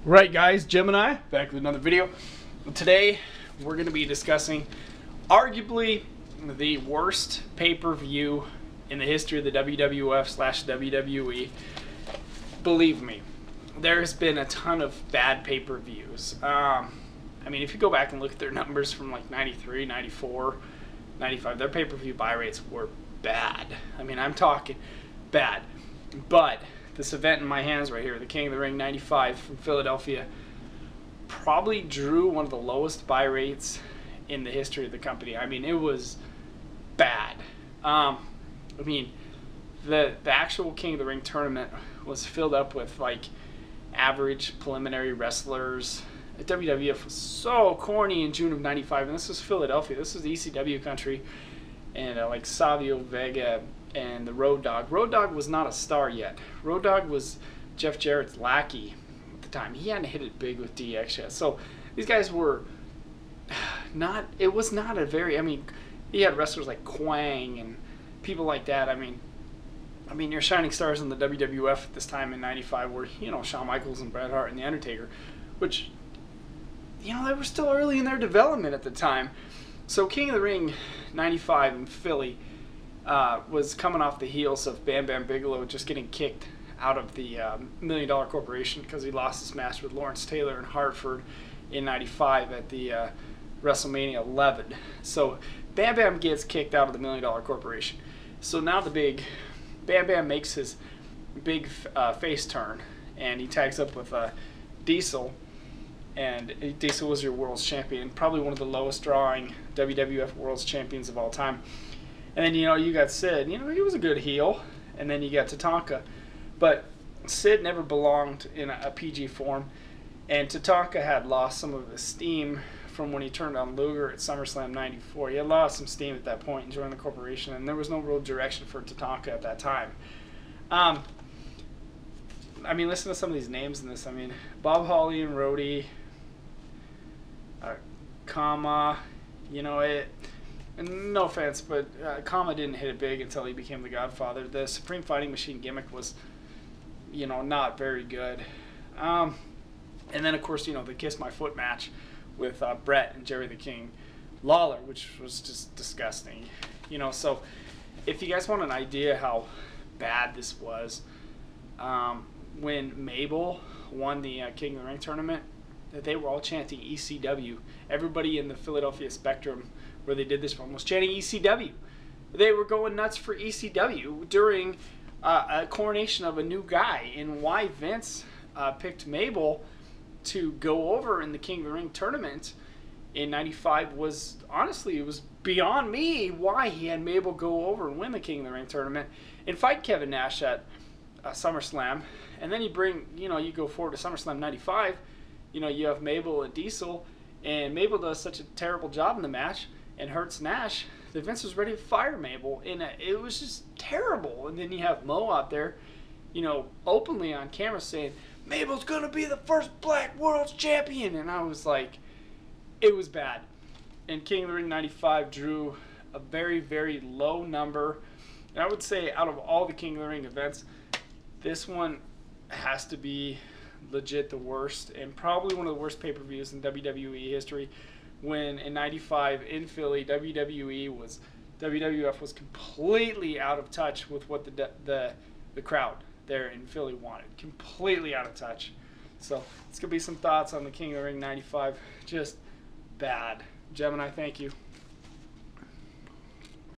Right guys, Gemini, back with another video. Today we're going to be discussing arguably the worst pay-per-view in the history of the WWF/WWE. Believe me, there's been a ton of bad pay-per-views. I mean, if you go back and look at their numbers from like 93, 94, 95, their pay-per-view buy rates were bad. I mean, I'm talking bad. But this event in my hands right here, the King of the Ring 95 from Philadelphia, probably drew one of the lowest buy rates in the history of the company. I mean, it was bad. I mean, the actual King of the Ring tournament was filled up with like average preliminary wrestlers. The WWF was so corny in June of 95, and this was Philadelphia. This was the ECW country, and like Savio Vega and the Road Dogg. Road Dogg was not a star yet. Road Dogg was Jeff Jarrett's lackey at the time. He hadn't hit it big with DX yet. So these guys were not, it was not a very, I mean, he had wrestlers like Quang and people like that. I mean, your shining stars in the WWF at this time in 95 were, you know, Shawn Michaels and Bret Hart and The Undertaker, which, you know, they were still early in their development at the time. So King of the Ring 95 in Philly was coming off the heels of Bam Bam Bigelow just getting kicked out of the $1 Million Corporation because he lost his match with Lawrence Taylor in Hartford in 95 at the WrestleMania 11. So Bam Bam gets kicked out of the $1 Million Corporation. So now the big Bam Bam makes his big face turn, and he tags up with Diesel. And Diesel was your world's champion, probably one of the lowest drawing WWF world's champions of all time. And then, you know, you got Sid. You know, he was a good heel. And then you got Tatanka. But Sid never belonged in a PG form. And Tatanka had lost some of his steam from when he turned on Luger at SummerSlam 94. He had lost some steam at that point and joined the corporation. And there was no real direction for Tatanka at that time. I mean, listen to some of these names in this. I mean, Bob Holly and Rhodey. Kama. You know, and no offense, but Kama didn't hit it big until he became the Godfather. The Supreme Fighting Machine gimmick was, you know, not very good. And then, of course, you know, the Kiss My Foot match with Brett and Jerry the King Lawler, which was just disgusting. You know, so if you guys want an idea how bad this was, when Mabel won the King of the Ring tournament, they were all chanting ECW. Everybody in the Philadelphia Spectrum where they did this from was chanting ECW. They were going nuts for ECW during a coronation of a new guy. And why Vince picked Mabel to go over in the King of the Ring tournament in 95 was, honestly, it was beyond me why he had Mabel go over and win the King of the Ring tournament and fight Kevin Nash at SummerSlam. And then you bring, you know, you go forward to SummerSlam 95, you know, you have Mabel and Diesel, and Mabel does such a terrible job in the match and hurts Nash that Vince was ready to fire Mabel, and it was just terrible. And then you have Mo out there, you know, openly on camera saying, Mabel's going to be the first black world's champion, and I was like, it was bad. And King of the Ring 95 drew a very, very low number, and I would say out of all the King of the Ring events, this one has to be legit the worst, and probably one of the worst pay-per-views in WWE history, when in 95 in Philly, WWF was completely out of touch with what the crowd there in Philly wanted. Completely out of touch. So it's going to be some thoughts on the King of the Ring 95. Just bad. Gemini, thank you.